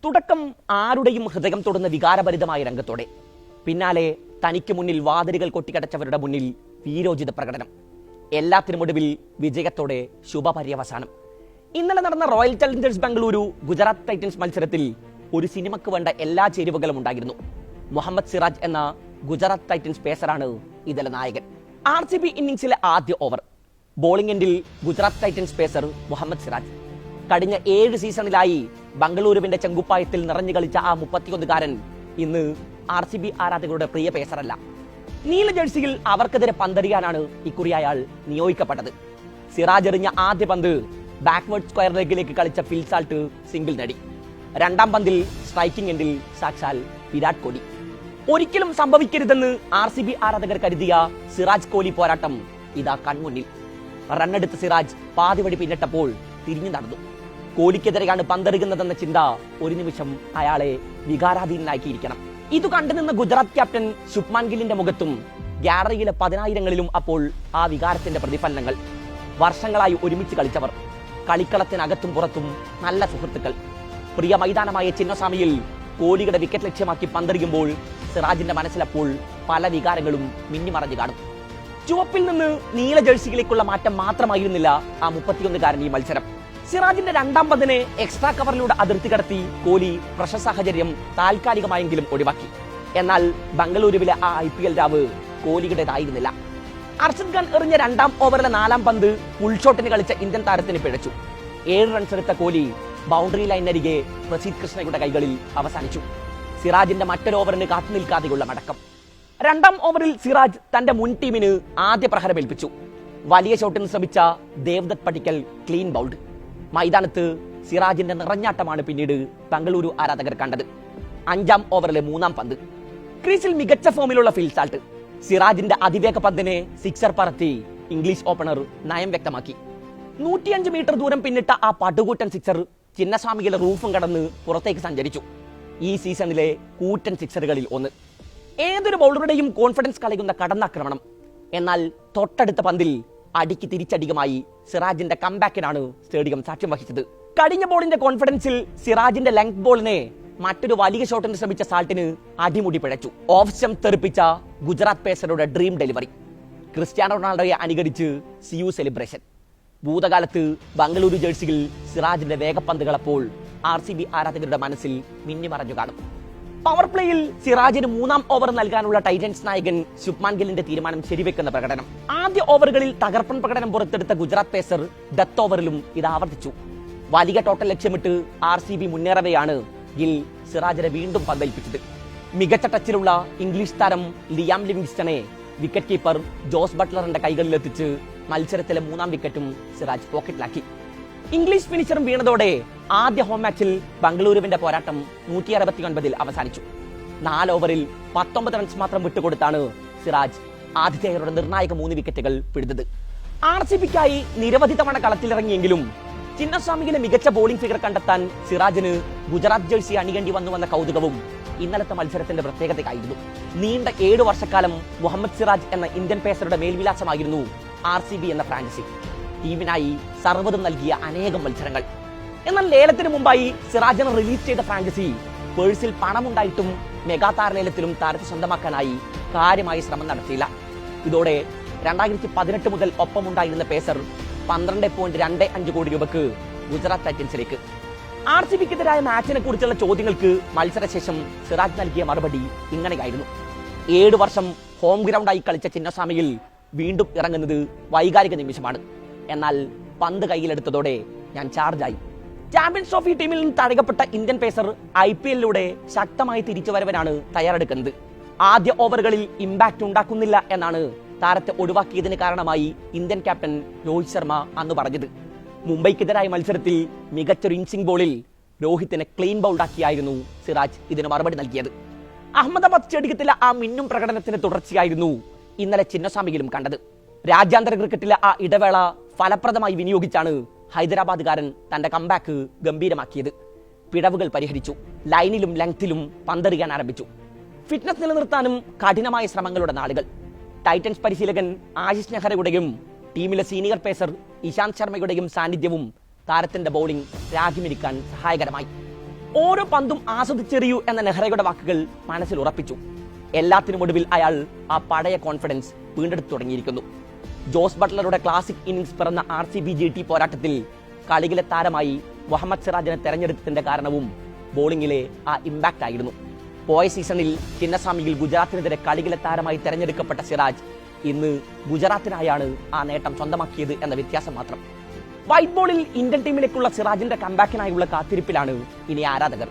തുടക്കം ആരുടെയും ഹൃദയം തൊടുന്ന വികാരഭരിതമായ രംഗത്തോടെ, പിന്നാലെ തനിക്ക് മുന്നിൽ വാതിലുകൾ കൊട്ടിക്കടച്ചവരുടെ മുന്നിൽ വീരോചിത പ്രകടനം, എല്ലാത്തിനുമൊടുവിൽ വിജയത്തോടെ ശുഭപര്യവസാനം. ഇന്നലെ നടന്ന royal Challengers Bengaluru Gujarat Titans മത്സരത്തിൽ ഒരു സിനിമയ്ക്ക് വേണ്ട എല്ലാ ചേരുവകളും ഉണ്ടായിരുന്നു. മുഹമ്മദ് സിറാജ് എന്ന ഗുജറാത്ത് ടൈറ്റൻസ് പേസറാണ് ഇതിലെ നായകൻ. RCB ഇന്നിംഗ്സിലെ ആദ്യ ഓവർ ബോളിംഗ് എൻഡിൽ ഗുജറാത്ത് ടൈറ്റൻസ് പേസർ മുഹമ്മദ് സിറാജ്. കഴിഞ്ഞ 7 സീസണിലായി ബംഗളൂരുവിന്റെ ചെങ്കുപ്പായത്തിൽ നിറഞ്ഞു കളിച്ച ആ 31-കാരൻ ഇന്ന് RCB ആരാധകരുടെ പ്രിയ പേസറല്ല. നീല ജേഴ്സിയിൽ അവർക്കെതിരെ പന്തെറിയാനാണ് ഇക്കുറി അയാൾ നിയോഗിക്കപ്പെട്ടത്. സിറാജ് എറിഞ്ഞ ആദ്യ പന്ത് ബാക്ക്വേർഡ് സ്ക്വയർ ലെഗിലേക്ക് കളിച്ച ഫിൽ സാൾട്ട് സിംഗിൾ നേടി. രണ്ടാം പന്തിൽ സ്ട്രൈക്കിംഗ് എൻഡിൽ സാക്ഷാൽ വിരാട് കോഹ്ലി. ഒരിക്കലും സംഭവിക്കരുതെന്ന് RCB ആരാധകർ കരുതിയ സിറാജ് കോഹ്ലി പോരാട്ടം ഇതാ കൺമുന്നിൽ. റണ്ണെടുത്ത സിറാജ് പാതിവഴി പിന്നിട്ടപ്പോൾ തിരിഞ്ഞു നടന്നു. കോഹ്ലിക്കെതിരെയാണ് പന്തെറിയുന്നതെന്ന ചിന്ത ഒരു നിമിഷം അയാളെ വികാരാധീനനാക്കിയിരിക്കണം. ഇത് കണ്ടുനിന്ന ഗുജറാത്ത് ക്യാപ്റ്റൻ ശുഭ്മാൻ ഗില്ലിന്റെ മുഖത്തും ഗ്യാലറിയിലെ 10,000-ങ്ങളിലും അപ്പോൾ ആ വികാരത്തിന്റെ പ്രതിഫലനങ്ങൾ. വർഷങ്ങളായി ഒരുമിച്ച് കളിച്ചവർ, കളിക്കളത്തിനകത്തും പുറത്തും നല്ല സുഹൃത്തുക്കൾ. പ്രിയ മൈതാനമായ ചിന്നസ്വാമിയിൽ കോഹ്ലിയുടെ വിക്കറ്റ് ലക്ഷ്യമാക്കി പന്തെറിയുമ്പോൾ സിറാജിന്റെ മനസ്സിലപ്പോൾ പല വികാരങ്ങളും മിന്നിമറഞ്ഞു കാണും. ചുവപ്പിൽ നിന്ന് നീല ജേഴ്സിയിലേക്കുള്ള മാറ്റം മാത്രമായിരുന്നില്ല ആ 31-കാരൻ ഈ മത്സരം. സിറാജിന്റെ രണ്ടാം പന്തിനെ എക്സ്ട്രാ കവറിലൂടെ അതിർത്തി കടത്തി കോഹ്ലി പ്രഷർ സാഹചര്യം താൽക്കാലികമായെങ്കിലും ഒഴിവാക്കി. എന്നാൽ ബംഗളൂരുവിലെ ആ IPL രാവ് കോഹ്ലിയുടേതായിരുന്നില്ല. അർഷദ് ഖാൻ എറിഞ്ഞ രണ്ടാം ഓവറിലെ 4-ാം പന്ത് ഫുൾ ഷോട്ടിന് കളിച്ച ഇന്ത്യൻ താരത്തിന് പിഴച്ചു. 7 റൺസ് എടുത്ത കോഹ്ലി ബൗണ്ടറി ലൈനരികെ പ്രസീദ് കൃഷ്ണയുടെ കൈകളിൽ അവസാനിച്ചു. സിറാജിന്റെ മറ്റൊരു ഓവറിന് കാത്തു നിൽക്കാതെയുള്ള മടക്കം. രണ്ടാം ഓവറിൽ സിറാജ് തന്റെ മുൻ ടീമിന് ആദ്യ പ്രഹരമേൽപ്പിച്ചു. വലിയ ഷോട്ടിന് ശ്രമിച്ച ദേവ്ദത്ത് പടിക്കൽ ക്ലീൻ ബൗൾഡ്. മൈതാനത്ത് സിറാജിന്റെ നിറഞ്ഞാട്ടമാണ് പിന്നീട് ബംഗളൂരു ആരാധകർ കണ്ടത്. 5-ാം ഓവറിലെ 3-ാം പന്ത് ക്രീസിൽ മികച്ച ഫോമിലുള്ള ഫിൽ സാൾട്ട്. സിറാജിന്റെ അതിവേഗ പന്തിനെ സിക്സർ പറത്തി ഇംഗ്ലീഷ് ഓപ്പണർ നയം വ്യക്തമാക്കി. 105 മീറ്റർ ദൂരം പിന്നിട്ട ആ പടുകൂറ്റൻ സിക്സർ ചിന്നസ്വാമിയിലെ റൂഫും കടന്ന് പുറത്തേക്ക് സഞ്ചരിച്ചു. ഈ സീസണിലെ കൂറ്റൻ സിക്സറുകളിൽ ഒന്ന്. ഏതൊരു ബൗളറുടെയും കോൺഫിഡൻസ് കളയുന്ന കടന്നാക്രമണം. എന്നാൽ തൊട്ടടുത്ത പന്തിൽ അടിക്ക് തിരിച്ചടിയുമായി സിറാജിന്റെ കംബാക്കിനാണ് സ്റ്റേഡിയം സാക്ഷ്യം വഹിച്ചത്. കഴിഞ്ഞ ബോളിന്റെ കോൺഫിഡൻസിൽ സിറാജിന്റെ ലെങ്ത് ബോളിനെ മറ്റൊരു വലിയ ഷോട്ടിന് ശ്രമിച്ച സാൾട്ടിന് അടിമുടി പിഴച്ചു. ഓഫ് സ്റ്റംപ് തെറിപ്പിച്ച ഗുജറാത്ത് പേസറുടെ ഡ്രീം ഡെലിവറി. ക്രിസ്ത്യാനോ റൊണാൾഡോയെ അനുകരിച്ച് സിയു സെലിബ്രേഷൻ. ഭൂതകാലത്ത് ബംഗളൂരു ജേഴ്സിയിൽ സിറാജിന്റെ വേഗപ്പന്തുകൾ അപ്പോൾ RCB ആരാധകരുടെ മനസ്സിൽ മിന്നിമറഞ്ഞു കാണും. പവർ പ്ലേയിൽ സിറാജിന് 3-ാം ഓവർ നൽകാനുള്ള ടൈറ്റൻസ് നായകൻ ശുഭ്മാൻ ഗില്ലിന്റെ തീരുമാനം ശരിവെക്കുന്ന പ്രകടനം. ആദ്യ ഓവറുകളിൽ തകർപ്പൻ പ്രകടനം പുറത്തെടുത്ത ഗുജറാത്ത് പേസർ ഡെത്ത് ഓവറിലും ഇത് ആവർത്തിച്ചു. വലിയ ടോട്ടൽ ലക്ഷ്യമിട്ട് RCB മുന്നേറവെയാണ് ഗിൽ സിറാജിനെ വീണ്ടും പന്തേൽപ്പിച്ചത്. മികച്ച ടച്ചിലുള്ള ഇംഗ്ലീഷ് താരം ലിയാം ലിവിങ്സ്റ്റനെ വിക്കറ്റ് കീപ്പർ ജോസ് ബട്ട്ലറിന്റെ കൈകളിലെത്തിച്ച് മത്സരത്തിലെ 3-ാം വിക്കറ്റും സിറാജ് പോക്കറ്റിലാക്കി. ഇംഗ്ലീഷ് ഫിനിഷറും വീണതോടെ ആദ്യ ഹോം മാച്ചിൽ ബംഗളൂരുവിന്റെ പോരാട്ടം 169-ൽ അവസാനിച്ചു. 4 ഓവറിൽ 19 റൺസ് മാത്രം വിട്ടുകൊടുത്താണ് സിറാജ് ആതിഥേയരുടെ നിർണായക 3 വിക്കറ്റുകൾ പിടിച്ചത്. RCBക്കായി നിരവധി തവണ കളത്തിലിറങ്ങിയെങ്കിലും ചിന്നസ്വാമിയിലെ മികച്ച ബോളിംഗ് ഫിഗർ കണ്ടെത്താൻ സിറാജിന് ഗുജറാത്ത് ജേഴ്സി അണിയേണ്ടി വന്നുവെന്ന കൗതുകവും ഇന്നലത്തെ മത്സരത്തിന്റെ പ്രത്യേകതയായിരുന്നു. നീണ്ട 7 വർഷക്കാലം മുഹമ്മദ് സിറാജ് എന്ന ഇന്ത്യൻ പേസറുടെ മേൽവിലാസമായിരുന്നു RCB എന്ന ഫ്രാഞ്ചൈസി. ടീമിനായി സർവ്വതും നൽകിയ അനേകം മത്സരങ്ങൾ. എന്നാൽ ലേലത്തിന് മുമ്പായി സിറാജിനെ റിലീസ് ചെയ്ത ഫ്രാഞ്ചൈസി പേഴ്സിൽ പണമുണ്ടായിട്ടും മെഗാ താരലേലത്തിലും താരത്തെ സ്വന്തമാക്കാനായി കാര്യമായ ശ്രമം നടത്തിയില്ല. ഇതോടെ 2018 മുതൽ ഒപ്പമുണ്ടായിരുന്ന പേസർ 12.25 കോടി രൂപക്ക് ഗുജറാത്ത് ടൈറ്റൻസിലേക്ക്. RCBക്കെതിരായ മാച്ചിനെ കുറിച്ചുള്ള ചോദ്യങ്ങൾക്ക് മത്സരശേഷം സിറാജ് നൽകിയ മറുപടി ഇങ്ങനെയായിരുന്നു: 7 വർഷം ഹോം ഗ്രൗണ്ടായി കളിച്ച ചിന്നസ്വാമിയിൽ വീണ്ടും ഇറങ്ങുന്നത് വൈകാരിക നിമിഷമാണ്. എന്നാൽ പന്ത് കയ്യിലെടുത്തതോടെ ഞാൻ ചാർജായി. ചാമ്പ്യൻസ് ട്രോഫി ടീമിൽ നിന്ന് തഴയപ്പെട്ട ഇന്ത്യൻ പേസർ IPL-ലൂടെ ശക്തമായി തിരിച്ചുവരവനാണ് തയ്യാറെടുക്കുന്നത്. ആദ്യ ഓവറുകളിൽ ഇമ്പാക്ട് ഉണ്ടാക്കുന്നില്ല എന്നാണ് താരത്തെ ഒഴിവാക്കിയതിന് കാരണമായി ഇന്ത്യൻ ക്യാപ്റ്റൻ രോഹിത് ശർമ്മ അന്ന് പറഞ്ഞത്. മുംബൈക്കെതിരായ മത്സരത്തിൽ മികച്ചൊരു ഇൻസിംഗ് ബോളിൽ രോഹിത്തിനെ ക്ലീൻ ബൗൾഡാക്കിയായിരുന്നു സിറാജ് ഇതിന് മറുപടി നൽകിയത്. അഹമ്മദാബാദ് സ്റ്റേഡിയത്തിലെ ആ മിന്നും പ്രകടനത്തിന് തുടർച്ചയായിരുന്നു ഇന്നലെ ചിന്നസ്വാമിയിലും കണ്ടത്. രാജ്യാന്തര ക്രിക്കറ്റിലെ ആ ഇടവേള ഫലപ്രദമായി വിനിയോഗിച്ചാണ് ഹൈദരാബാദുകാരൻ തന്റെ കംബാക്ക് ഗംഭീരമാക്കിയത്. പിഴവുകൾ പരിഹരിച്ചു. ലൈനിലും ലെങ്തിലും പന്തെറിയാൻ ആരംഭിച്ചു. ഫിറ്റ്നസ് നിലനിർത്താനും കഠിനമായ ശ്രമങ്ങളുടെ നാളുകൾ. ടൈറ്റൻസ് പരിശീലകൻ ആശിഷ് നെഹ്റയുടെയും ടീമിലെ സീനിയർ പേസർ ഇശാന്ത് ശർമ്മയുടെയും സാന്നിധ്യവും താരത്തിന്റെ ബൗളിംഗ് രാഗിമിരിക്കാൻ സഹായകരമായി. ഓരോ പന്തും ആസ്വദിച്ചെറിയൂ എന്ന നെഹ്റയുടെ വാക്കുകൾ മനസ്സിൽ ഉറപ്പിച്ചു. എല്ലാത്തിനും ഒടുവിൽ അയാൾ ആ പഴയ കോൺഫിഡൻസ് വീണ്ടെടുത്തു തുടങ്ങിയിരിക്കുന്നു. ജോസ് ബട്ട്ലറുടെ ക്ലാസിക് ഇന്നിംഗ്സ് പിറന്ന RCB GT പോരാട്ടത്തിൽ കളിയിലെ താരമായി മുഹമ്മദ് സിറാജിനെ തെരഞ്ഞെടുത്തതിന്റെ കാരണവും ബോളിംഗിലെ ആ ഇമ്പാക്റ്റ് ആയിരുന്നു. പോയ സീസണിൽ ചിന്നസ്വാമിയിൽ ഗുജറാത്തിനെതിരെ കളിയിലെ താരമായി തെരഞ്ഞെടുക്കപ്പെട്ട സിറാജ് ഇന്ന് ഗുജറാത്തിനായാണ് ആ നേട്ടം സ്വന്തമാക്കിയത് എന്ന വ്യത്യാസം മാത്രം. വൈറ്റ് ബോളിൽ ഇന്ത്യൻ ടീമിലേക്കുള്ള സിറാജിന്റെ കംബാക്കിനായുള്ള കാത്തിരിപ്പിലാണ് ഇനി ആരാധകർ.